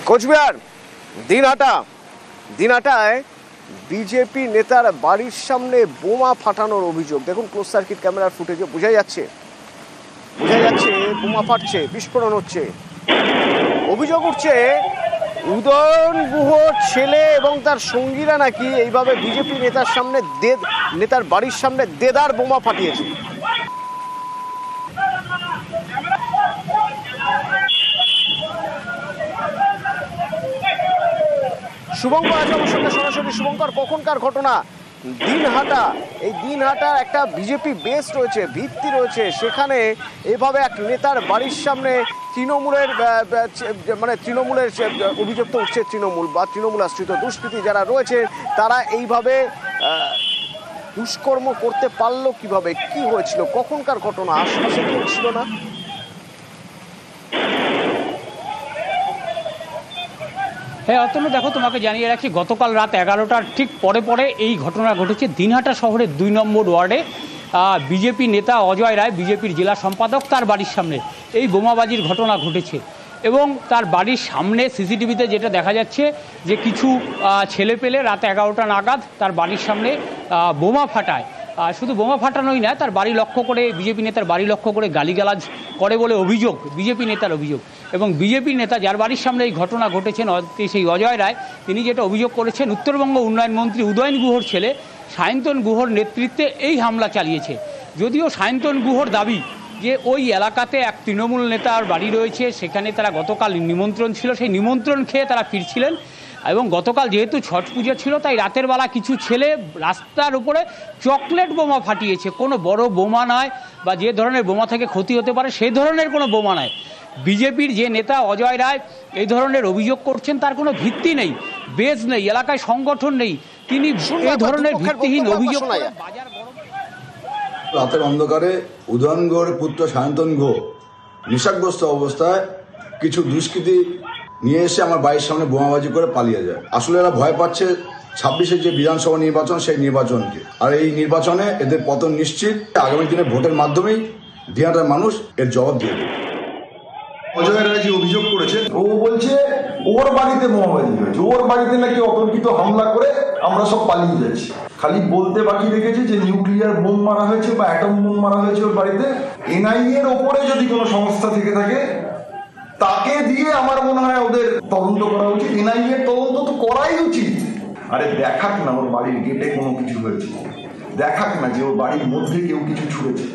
Cooch Behar দিনহাটায় BJP নেতার বাড়ির সামনে বোমা ফাটানোর অভিযোগ। দেখুন ক্লোজ সার্কিট ক্যামেরার ফুটেজে বোঝা যাচ্ছে বোমা ফাটছে, বিস্ফোরণ হচ্ছে। অভিযোগ উঠছে উদয়ন গুহর ছেলে এবং তার সঙ্গীরা নাকি এইভাবে বিজেপি নেতার বাড়ির সামনে দেদার বোমা ফাটিয়েছে। শুভঙ্কর আছে আমার সঙ্গে সরাসরি। শুভঙ্কর, কখনকার ঘটনা? দিনহাটা একটা বিজেপি বেস রয়েছে, ভিত্তি রয়েছে, সেখানে এভাবে এক নেতার বাড়ির সামনে তৃণমূলের অভিযোগ তো উঠছে, তৃণমূল বা তৃণমূল আশ্রিত দুষ্কৃতী যারা রয়েছে তারা এইভাবে দুষ্কর্ম করতে পারলো কিভাবে? কি হয়েছিল? কখনকার ঘটনা? আশপাশে কেউ ছিল না? হ্যাঁ অতনু, দেখো তোমাকে জানিয়ে রাখি, গতকাল রাত 11টার ঠিক পরে এই ঘটনা ঘটেছে দিনহাটা শহরের 2 নম্বর ওয়ার্ডে। বিজেপি নেতা অজয় রায়, বিজেপির জেলা সম্পাদক, তার বাড়ির সামনে এই বোমাবাজির ঘটনা ঘটেছে। এবং তার বাড়ির সামনে সিসিটিভিতে যেটা দেখা যাচ্ছে যে কিছু ছেলেপেলে রাত 11টা নাগাদ তার বাড়ির সামনে বোমা ফাটায়। শুধু বোমা ফাটানোই না, তার বাড়ি লক্ষ্য করে, বিজেপি নেতার বাড়ি লক্ষ্য করে গালিগালাজ করে বলে অভিযোগ, বিজেপি নেতার অভিযোগ। এবং বিজেপি নেতা যার বাড়ির সামনে এই ঘটনা ঘটেছেন, সেই অজয় রায়, তিনি যেটা অভিযোগ করেছেন, উত্তরবঙ্গ উন্নয়ন মন্ত্রী উদয়ন গুহর ছেলে সায়ন্তন গুহর নেতৃত্বে এই হামলা চালিয়েছে। যদিও সায়ন্তন গুহর দাবি যে ওই এলাকাতে এক তৃণমূল নেতার বাড়ি রয়েছে, সেখানে তারা গতকাল নিমন্ত্রণ ছিল, সেই নিমন্ত্রণ খেয়ে তারা ফিরছিলেন। এবং গতকাল যেহেতু ছট পুজো ছিল, তাই রাতের বেলা কিছু ছেলে রাস্তার উপরে চকলেট বোমা ফাটিয়েছে। কোনো বড় বোমা নয়, বা যে ধরনের বোমা থেকে ক্ষতি হতে পারে সেই ধরনের কোনো বোমা নয়। বিজেপির যে নেতা অজয় রায় এই ধরনের অভিযোগ করছেন, তার কোনো ভিত্তি নেই, বেজ নেই, এলাকায় সংগঠন নেই। তিনি এই ধরনের ভিত্তিহীন অভিযোগ রাতের অন্ধকারে উদয়ন গুহর পুত্র সায়ন্তন গুহ নেশাগ্রস্ত অবস্থায় কিছু দুষ্কৃতী নিয়ে এসে আমার বাড়ির সামনে বোমাবাজি করে পালিয়ে যায়। আসলে এরা ভয় পাচ্ছে 26-এর যে বিধানসভা নির্বাচন, সেই নির্বাচনকে। আর এই নির্বাচনে এদের পতন নিশ্চিত। আগামী দিনে ভোটের মাধ্যমেই দিনহাটার মানুষ এর জবাব দিয়ে দেবে। অজয় রায় যে অভিযোগ করেছে, ও বলছে ওর বাড়িতে বোমাবাজি হয়েছে, ওর বাড়িতে নাকি অতর্কিত হামলা করে আমরা সব পালিয়ে যাচ্ছি। খালি বলতে বাকি রেখেছে যে নিউক্লিয়ার বোম মারা হয়েছে বা অ্যাটম বোম মারা হয়েছে ওর বাড়িতে। এনআইএ এর ওপরে যদি কোনো সংস্থা থেকে থাকে, তাকে দিয়ে আমার মনে হয় ওদের তদন্ত করা উচিত। এনআইএ এর তদন্ত তো করাই উচিত। আরে দেখাক না ওর বাড়ির গেটে কোনো কিছু হয়েছে, দেখাক না যে ওর বাড়ির মধ্যে কেউ কিছু ছুঁড়েছে।